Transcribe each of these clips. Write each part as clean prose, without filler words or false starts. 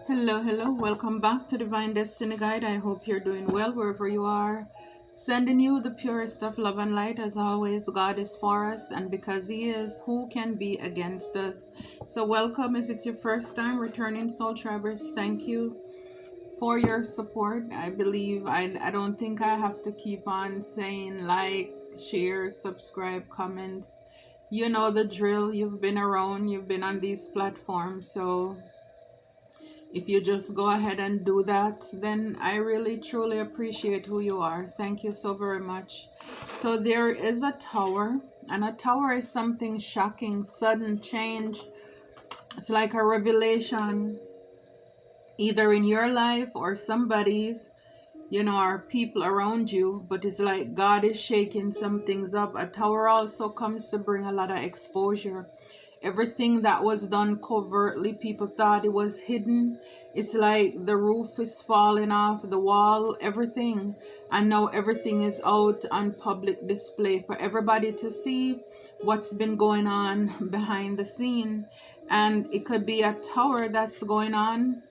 Hello, welcome back to Divine Destiny Guide. I hope you're doing well wherever you are. Sending you the purest of love and light. As always, God is for us, and because He is, who can be against us? So, welcome. If it's your first time returning, Soul Travelers, thank you for your support. I don't think I have to keep on saying like, share, subscribe, comments. You know the drill. You've been around, you've been on these platforms, so if you just go ahead and do that, then I really truly appreciate who you are. Thank you so very much. So there is a tower, and a tower is something shocking, sudden change. It's like a revelation, either in your life or somebody's, or people around you, but it's like God is shaking some things up. A tower also comes to bring a lot of exposure. Everything that was done covertly, people thought it was hidden. It's like the roof is falling off, the wall, everything. And now everything is out on public display for everybody to see what's been going on behind the scene. And it could be a tower that's going on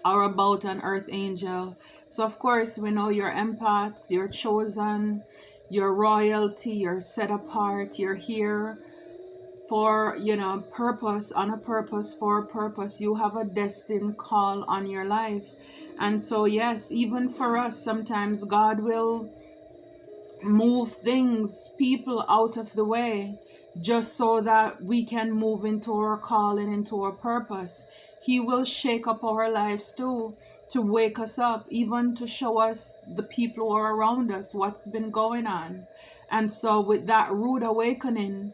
or about an earth angel. So of course we know you're empaths, you're chosen, you're royalty, you're set apart, you're here for purpose, on a purpose, for a purpose. You have a destined call on your life. And so yes, even for us, sometimes God will move things, people out of the way, just so that we can move into our calling, into our purpose. He will shake up our lives too, to wake us up, even to show us, the people who are around us, what's been going on. And so with that rude awakening,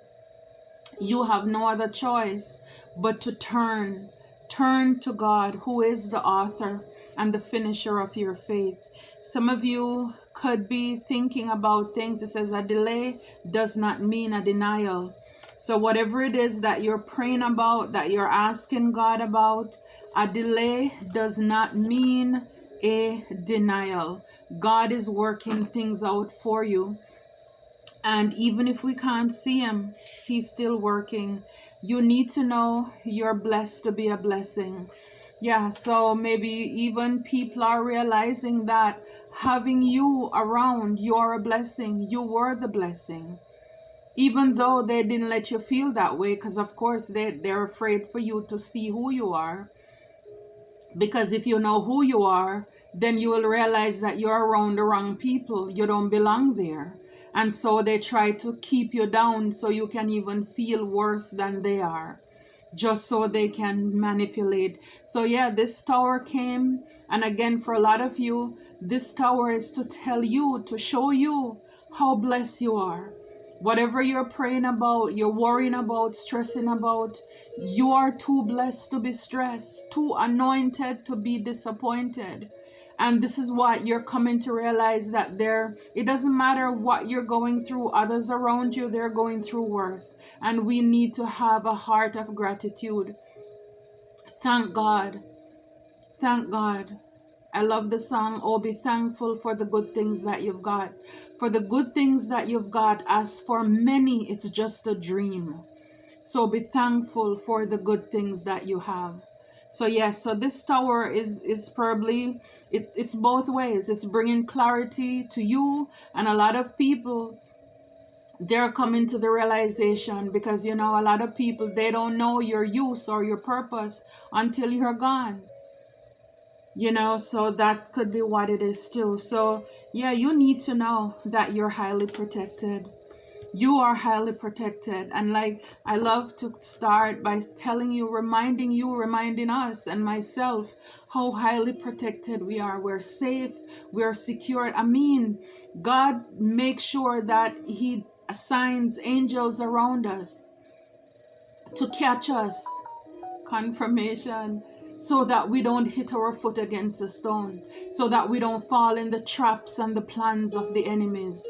you have no other choice but to turn to God, who is the author and the finisher of your faith. Some of you could be thinking about things. It says a delay does not mean a denial. So whatever it is that you're praying about, that you're asking God about, a delay does not mean a denial. God is working things out for you. And even if we can't see Him, He's still working. You need to know you're blessed to be a blessing. Yeah, so maybe even people are realizing that having you around, you're a blessing. You were the blessing. Even though they didn't let you feel that way, because of course they're afraid for you to see who you are. Because if you know who you are, then you will realize that you're around the wrong people. You don't belong there. And so they try to keep you down so you can even feel worse than they are, just so they can manipulate. So yeah, this tower came, and again, for a lot of you, this tower is to tell you, to show you how blessed you are. Whatever you're praying about, you're worrying about, stressing about, you are too blessed to be stressed, too anointed to be disappointed. And this is what you're coming to realize, that it doesn't matter what you're going through. Others around you, they're going through worse. And we need to have a heart of gratitude. Thank God. Thank God. I love the song, "Oh, be thankful for the good things that you've got." For the good things that you've got, as for many, it's just a dream. So be thankful for the good things that you have. So yes, so this tower is probably, it's both ways. It's bringing clarity to you, and a lot of people, they're coming to the realization, because a lot of people, they don't know your use or your purpose until you're gone. So that could be what it is too. So yeah, you need to know that you're highly protected. You are highly protected. And like, I love to start by telling you, reminding us and myself how highly protected we are. We're safe, we're secure. I mean, God makes sure that He assigns angels around us to catch us. Confirmation. So that we don't hit our foot against a stone, so that we don't fall in the traps and the plans of the enemies.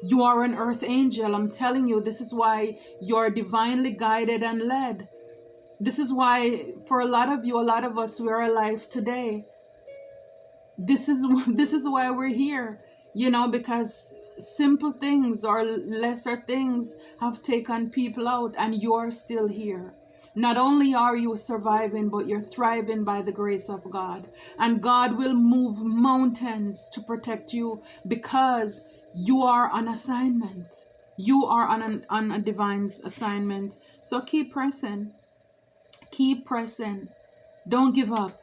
You are an earth angel. I'm telling you, this is why you're divinely guided and led. This is why, for a lot of you, a lot of us, we're alive today. This is why we're here, because simple things or lesser things have taken people out, and you're still here. Not only are you surviving, but you're thriving by the grace of God. And God will move mountains to protect you because you are on assignment. You are on a divine assignment. So keep pressing. Keep pressing. Don't give up.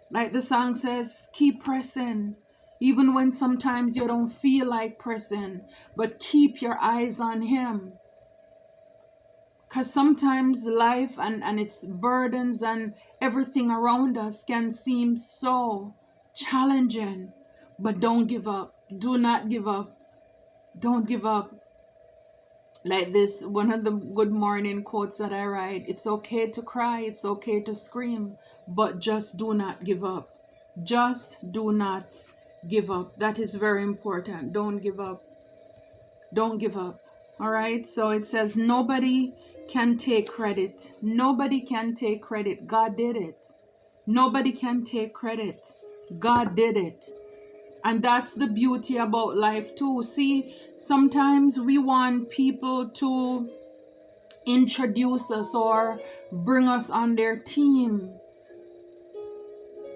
Like the song says, keep pressing. Even when sometimes you don't feel like pressing, but keep your eyes on Him. Because sometimes life and its burdens and everything around us can seem so challenging. But don't give up. Do not give up. Don't give up. Like this, one of the good morning quotes that I write, it's okay to cry, it's okay to scream, but just do not give up. Just do not give up. That is very important. Don't give up. Don't give up. All right. So it says nobody can take credit. Nobody can take credit. God did it. Nobody can take credit. God did it. And that's the beauty about life too. See, sometimes we want people to introduce us or bring us on their team.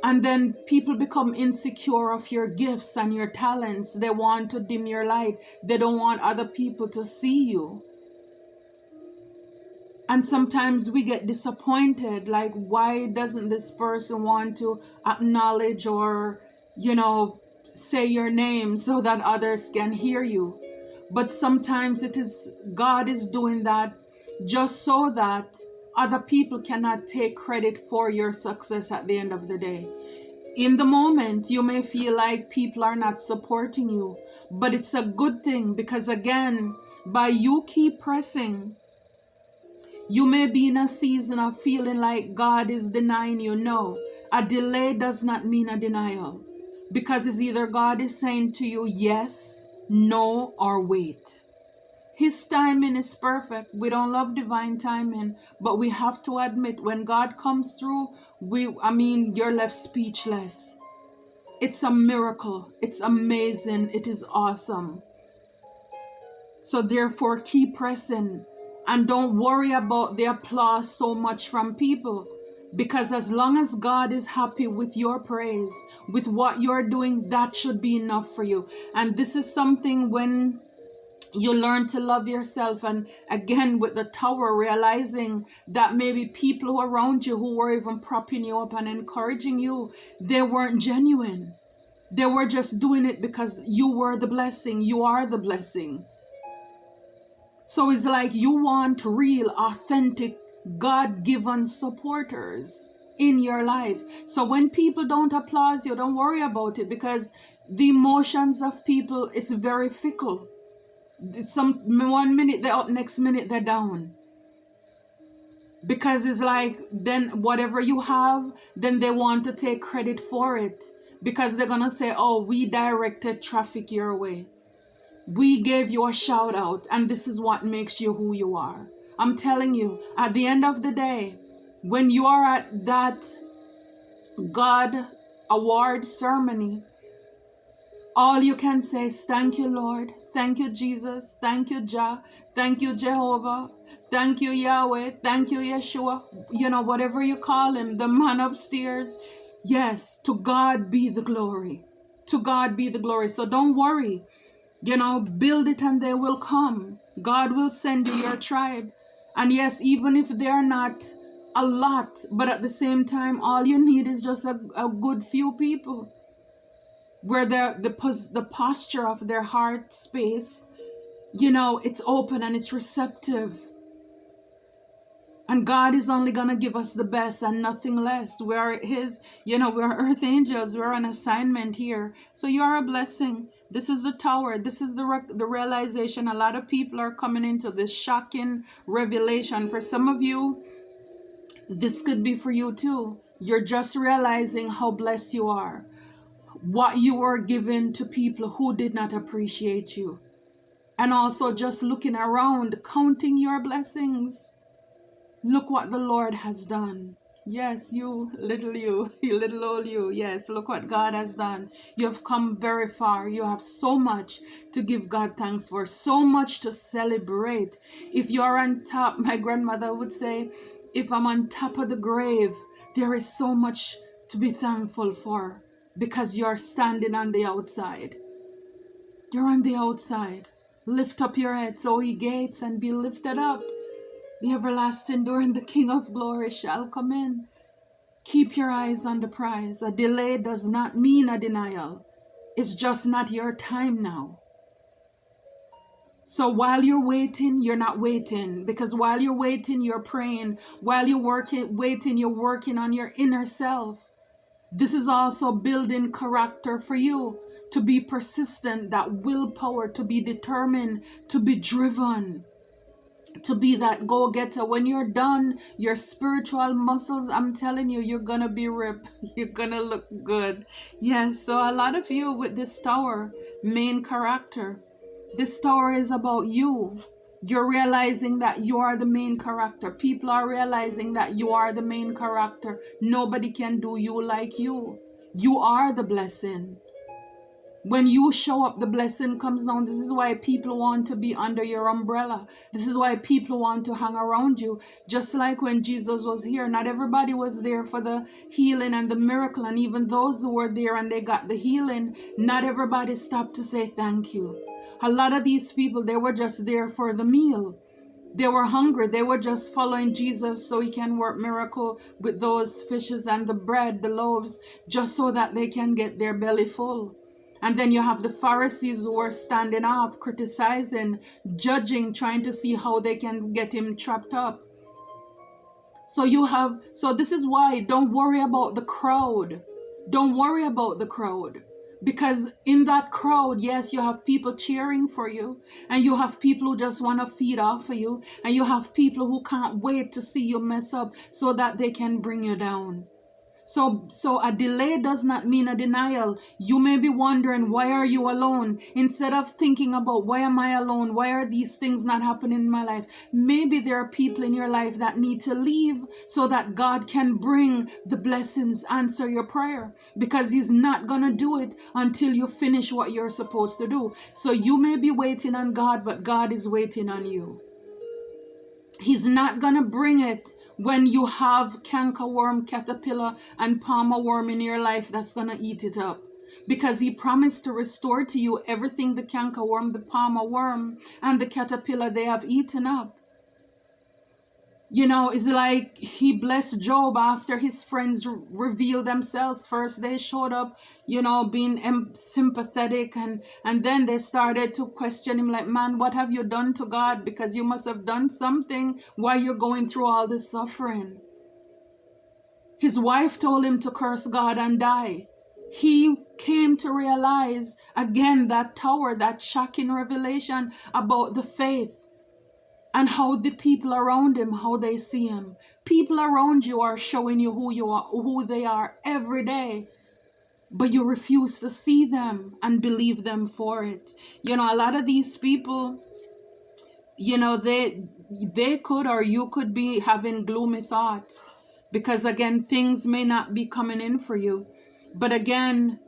And then people become insecure of your gifts and your talents. They want to dim your light. They don't want other people to see you. And sometimes we get disappointed. Like, why doesn't this person want to acknowledge or, say your name so that others can hear you? But sometimes it is God is doing that just so that other people cannot take credit for your success at the end of the day. In the moment, you may feel like people are not supporting you, but it's a good thing because, again, by you keep pressing, you may be in a season of feeling like God is denying you. No, a delay does not mean a denial, because it's either God is saying to you yes, no, or wait. His timing is perfect. We don't love divine timing, but we have to admit when God comes through, you're left speechless. It's a miracle. It's amazing. It is awesome. So therefore, keep pressing and don't worry about the applause so much from people, because as long as God is happy with your praise, with what you're doing, that should be enough for you. And this is something when you learn to love yourself, and again with the tower, realizing that maybe people who are around you who were even propping you up and encouraging you, they weren't genuine. They were just doing it because you were the blessing. You are the blessing. So it's like you want real, authentic, God-given supporters in your life. So when people don't applaud you, don't worry about it, because the emotions of people, it's very fickle. One minute they're up, next minute they're down. Because it's like, then whatever you have, then they want to take credit for it. Because they're going to say, oh, we directed traffic your way. We gave you a shout out, and this is what makes you who you are. I'm telling you, at the end of the day, when you are at that God award ceremony, all you can say is thank you, Lord. Thank you, Jesus. Thank you, Jah. Thank you, Jehovah. Thank you, Yahweh. Thank you, Yeshua. Whatever you call him, the man upstairs. Yes, to God be the glory. To God be the glory. So don't worry. Build it and they will come. God will send you your tribe. And yes, even if they're not a lot, but at the same time, all you need is just a good few people where the posture of their heart space, it's open and it's receptive. And God is only going to give us the best and nothing less. We're his, we're earth angels. We're on assignment here. So you are a blessing. This is the tower. This is the realization. A lot of people are coming into this shocking revelation. For some of you, this could be for you too. You're just realizing how blessed you are. What you were given to people who did not appreciate you. And also just looking around, counting your blessings. Look what the Lord has done. Yes, you little old you. Yes, look what God has done. You have come very far. You have so much to give God thanks for, so much to celebrate. If you are on top, my grandmother would say, if I'm on top of the grave, there is so much to be thankful for because you're standing on the outside. You're on the outside. Lift up your heads, O ye gates, and be lifted up. The everlasting door, and the King of glory shall come in. Keep your eyes on the prize. A delay does not mean a denial. It's just not your time now. So while you're waiting, you're not waiting. Because while you're waiting, you're praying. While you're waiting, you're working on your inner self. This is also building character for you. To be persistent, that willpower, to be determined, to be driven, to be that go-getter. When you're done, your spiritual muscles, I'm telling you, you're gonna be ripped. You're gonna look good. Yes, so a lot of you with this tower, main character, this tower is about you. You're realizing that you are the main character. People are realizing that you are the main character. Nobody can do you like you. You are the blessing. When you show up, the blessing comes down. This is why people want to be under your umbrella. This is why people want to hang around you. Just like when Jesus was here, not everybody was there for the healing and the miracle. And even those who were there and they got the healing, not everybody stopped to say thank you. A lot of these people, they were just there for the meal. They were hungry. They were just following Jesus so he can work miracle with those fishes and the bread, the loaves, just so that they can get their belly full. And then you have the Pharisees who are standing off, criticizing, judging, trying to see how they can get him trapped up. So this is why don't worry about the crowd. Don't worry about the crowd. Because in that crowd, yes, you have people cheering for you, and you have people who just want to feed off of you, and you have people who can't wait to see you mess up so that they can bring you down. So a delay does not mean a denial. You may be wondering, why are you alone? Instead of thinking about, why am I alone? Why are these things not happening in my life? Maybe there are people in your life that need to leave so that God can bring the blessings, answer your prayer. Because he's not going to do it until you finish what you're supposed to do. So you may be waiting on God, but God is waiting on you. He's not going to bring it when you have cankerworm, caterpillar, and palmer worm in your life that's going to eat it up. Because he promised to restore to you everything the cankerworm, the palmer worm, and the caterpillar they have eaten up. You know, it's like he blessed Job after his friends revealed themselves. First they showed up, you know, being sympathetic, and then they started to question him like, man, what have you done to God? Because you must have done something while you're going through all this suffering. His wife told him to curse God and die. He came to realize, again, that tower, that shocking revelation about the faith. And how the people around him, how they see him. People around you are showing you who you are, who they are every day. But you refuse to see them and believe them for it. You know, a lot of these people, you know, they could, or you could be having gloomy thoughts. Because again, things may not be coming in for you. But again,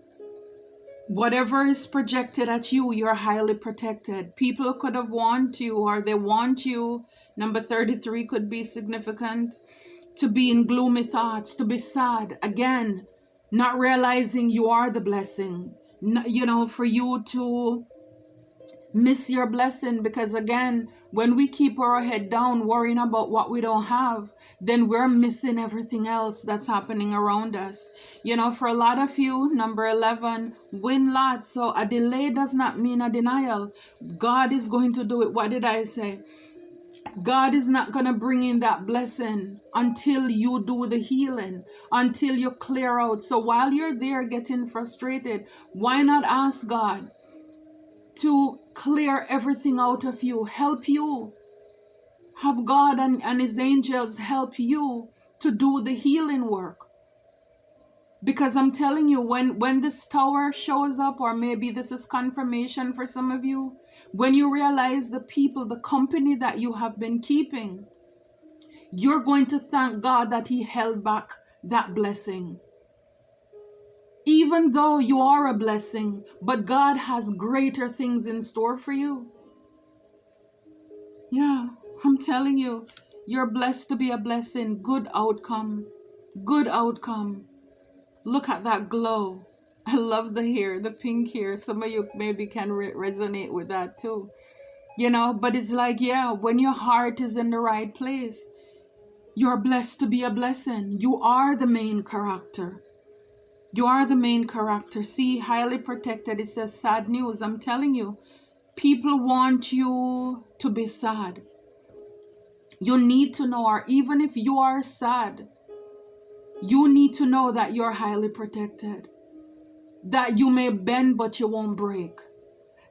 whatever is projected at you, you're highly protected. People could have warned you, or they want you. Number 33 could be significant. To be in gloomy thoughts, to be sad. Again, not realizing you are the blessing. You know, for you to miss your blessing. Because again, when we keep our head down worrying about what we don't have, then we're missing everything else that's happening around us. You know, for a lot of you, number 11, win lots. So a delay does not mean a denial. God is going to do it. What did I say? God is not going to bring in that blessing until you do the healing, until you clear out. So while you're there getting frustrated, why not ask God to clear everything out of you, help you. Have God and his angels help you to do the healing work. Because I'm telling you, when this tower shows up, or maybe this is confirmation for some of you, when you realize the people, the company that you have been keeping, you're going to thank God that he held back that blessing. Even though you are a blessing, but God has greater things in store for you. Yeah, I'm telling you, You're blessed to be a blessing. Good outcome. Good outcome. Look at that glow. I love the hair, the pink hair. Some of you maybe can resonate with that too. But it's like, yeah, when your heart is in the right place, you're blessed to be a blessing. You are the main character. You are the main character. See, highly protected. It says sad news. I'm telling you, people want you to be sad. You need to know, or even if you are sad, you need to know that you're highly protected. That you may bend, but you won't break.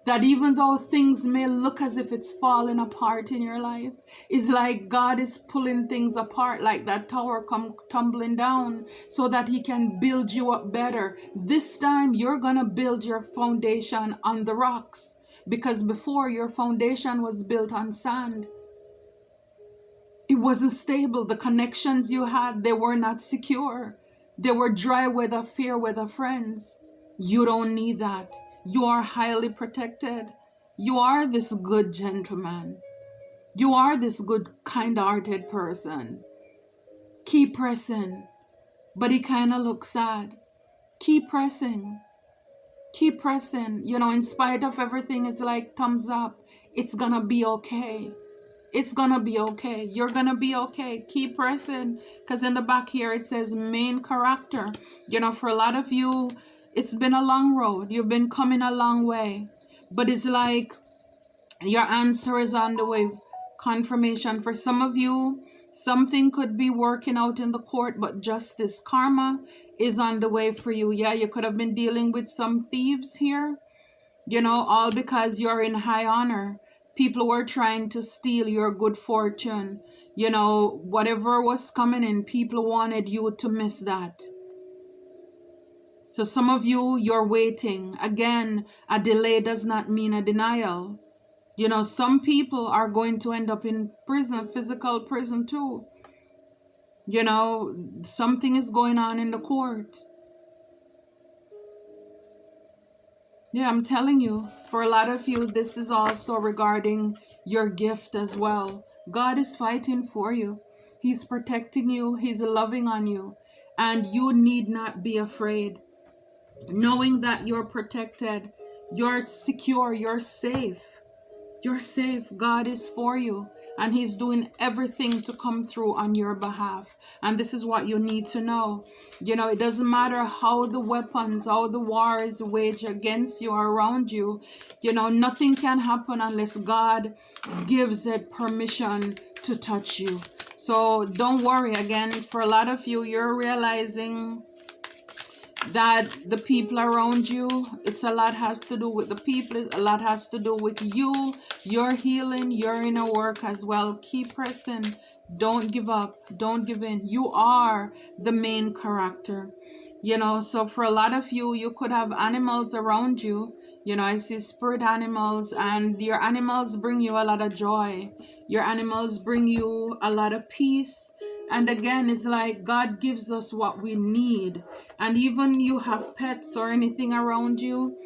That even though things may look as if it's falling apart in your life, it's like God is pulling things apart, like that tower come tumbling down so that he can build you up better. This time you're going to build your foundation on the rocks, because before your foundation was built on sand. It wasn't stable. The connections you had, they were not secure. They were dry weather, fair weather friends. You don't need that. You are highly protected. You are this good gentleman. You are this good, kind-hearted person. Keep pressing. But he kind of looks sad. Keep pressing. Keep pressing. In spite of everything, it's like thumbs up. It's gonna be okay. It's gonna be okay. You're gonna be okay. Keep pressing. Because in the back here, it says main character. For a lot of you, it's been a long road. You've been coming a long way. But it's like your answer is on the way. Confirmation. For some of you, something could be working out in the court, but justice, karma is on the way for you. Yeah, you could have been dealing with some thieves here. All because you're in high honor. People were trying to steal your good fortune. Whatever was coming in, people wanted you to miss that. So some of you, you're waiting. Again, a delay does not mean a denial. Some people are going to end up in prison, physical prison too. Something is going on in the court. Yeah, I'm telling you, for a lot of you, this is also regarding your gift as well. God is fighting for you. He's protecting you. He's loving on you. And you need not be afraid. Knowing that you're protected, you're secure, you're safe. You're safe. God is for you. And he's doing everything to come through on your behalf. And this is what you need to know. It doesn't matter how the weapons, how the war is waged against you or around you. Nothing can happen unless God gives it permission to touch you. So don't worry. Again, for a lot of you, you're realizing that the people around you, it's a lot has to do with the people, a lot has to do with you, your healing, your inner work as well. Keep pressing. Don't give up. Don't give in. You are the main character. So for a lot of you, you could have animals around you. I see spirit animals, and your animals bring you a lot of joy. Your animals bring you a lot of peace. And again, it's like God gives us what we need. And even you have pets or anything around you,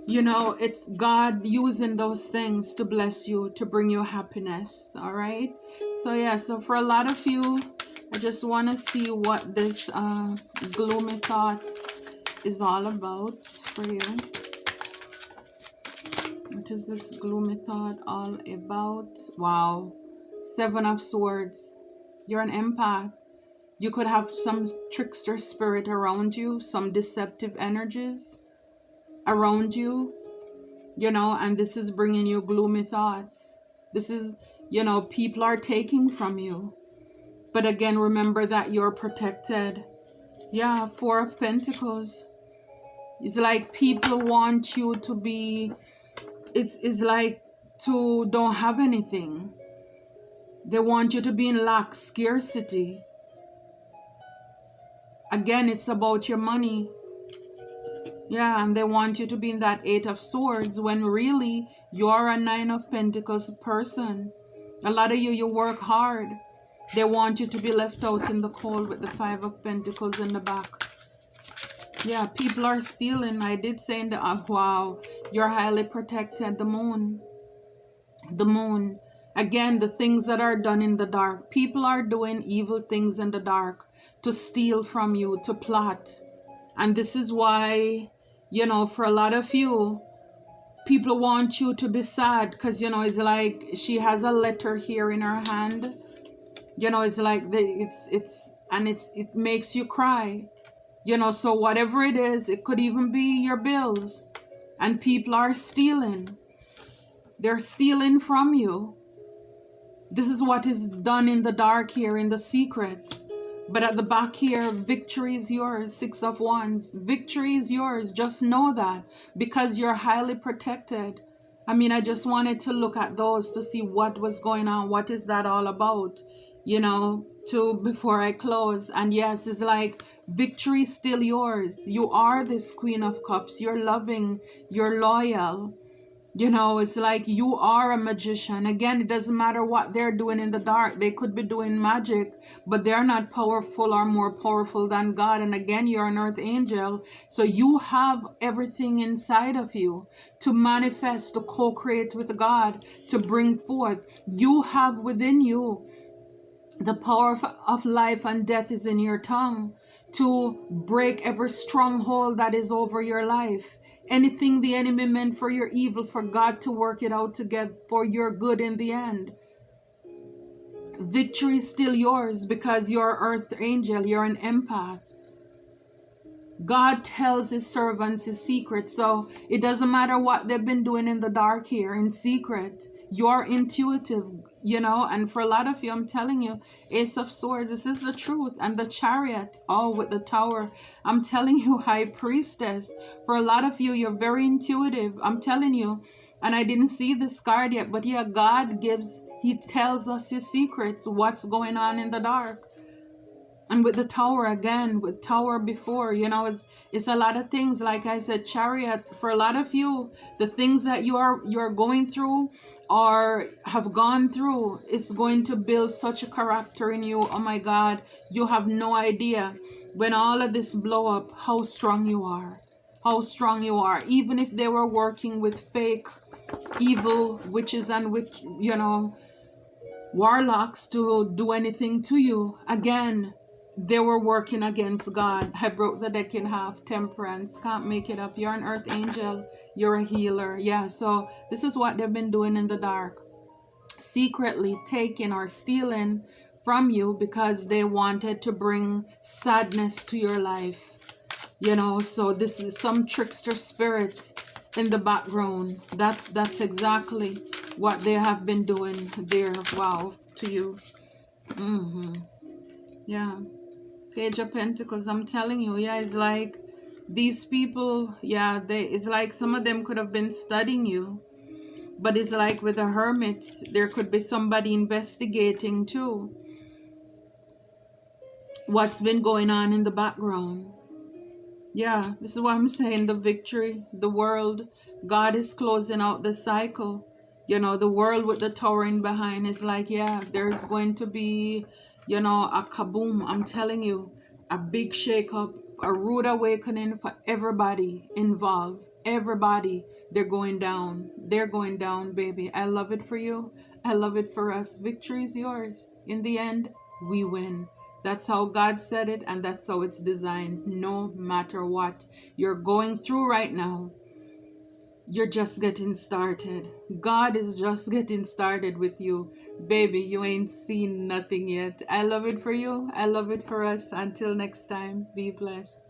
it's God using those things to bless you, to bring you happiness. All right. So yeah, so for a lot of you, I just want to see what this gloomy thoughts is all about for you. What is this gloomy thought all about? Wow. 7 of Swords. You're an empath. You could have some trickster spirit around you, some deceptive energies around you, and this is bringing you gloomy thoughts. This is, people are taking from you. But again, remember that you're protected. Yeah, 4 of Pentacles. It's like people want you to be, it's like to don't have anything. They want you to be in lack, scarcity. Again, it's about your money. Yeah, and they want you to be in that 8 of Swords when really you're a 9 of Pentacles person. A lot of you work hard. They want you to be left out in the cold with the 5 of Pentacles in the back. Yeah, people are stealing. I did say in the wow, you're highly protected. The moon. The moon. Again, the things that are done in the dark. People are doing evil things in the dark to steal from you, to plot. And this is why, for a lot of you, people want you to be sad because, it's like she has a letter here in her hand. It's like it makes you cry. So whatever it is, it could even be your bills. And people are stealing. They're stealing from you. This is what is done in the dark here, in the secret. But at the back here, victory is yours. 6 of Wands. Victory is yours. Just know that, because you're highly protected. I just wanted to look at those to see what was going on. What is that all about? Before I close. And yes, it's like victory is still yours. You are this Queen of Cups. You're loving. You're loyal. It's like you are a magician. Again, it doesn't matter what they're doing in the dark. They could be doing magic, but they're not powerful or more powerful than God. And again, you're an earth angel. So you have everything inside of you to manifest, to co-create with God, to bring forth. You have within you the power of life and death is in your tongue, to break every stronghold that is over your life. Anything the enemy meant for your evil, for God to work it out together for your good in the end. Victory is still yours because you're an earth angel. You're an empath. God tells his servants his secret. So it doesn't matter what they've been doing in the dark here, in secret. You're intuitive, and for a lot of you, I'm telling you, Ace of Swords, this is the truth. And the Chariot, with the Tower, I'm telling you, High Priestess, for a lot of you, you're very intuitive, I'm telling you. And I didn't see this card yet, but yeah, God he tells us his secrets, what's going on in the dark. And with the Tower again, with Tower before, it's a lot of things. Like I said, Chariot, for a lot of you, the things that you're going through or have gone through, it's going to build such a character in you. Oh my God, you have no idea when all of this blow up, how strong you are. How strong you are. Even if they were working with fake evil witches and warlocks to do anything to you, again, they were working against God. I broke the deck in half. Temperance. Can't make it up. You're an earth angel. You're a healer. Yeah, so this is what they've been doing in the dark. Secretly taking or stealing from you because they wanted to bring sadness to your life. So this is some trickster spirit in the background. That's exactly what they have been doing there. Wow, to you. Yeah. Page of Pentacles, I'm telling you, yeah, it's like these people, yeah, it's like some of them could have been studying you, but it's like with a Hermit, there could be somebody investigating too what's been going on in the background. Yeah, this is what I'm saying, the victory, the world, God is closing out the cycle. The world with the Tower in behind is like, yeah, there's going to be, a kaboom. I'm telling you, a big shake-up, a rude awakening for everybody involved. Everybody, they're going down. They're going down, baby. I love it for you. I love it for us. Victory is yours. In the end, we win. That's how God said it, and that's how it's designed. No matter what you're going through right now, you're just getting started. God is just getting started with you. Baby, you ain't seen nothing yet. I love it for you. I love it for us. Until next time, be blessed.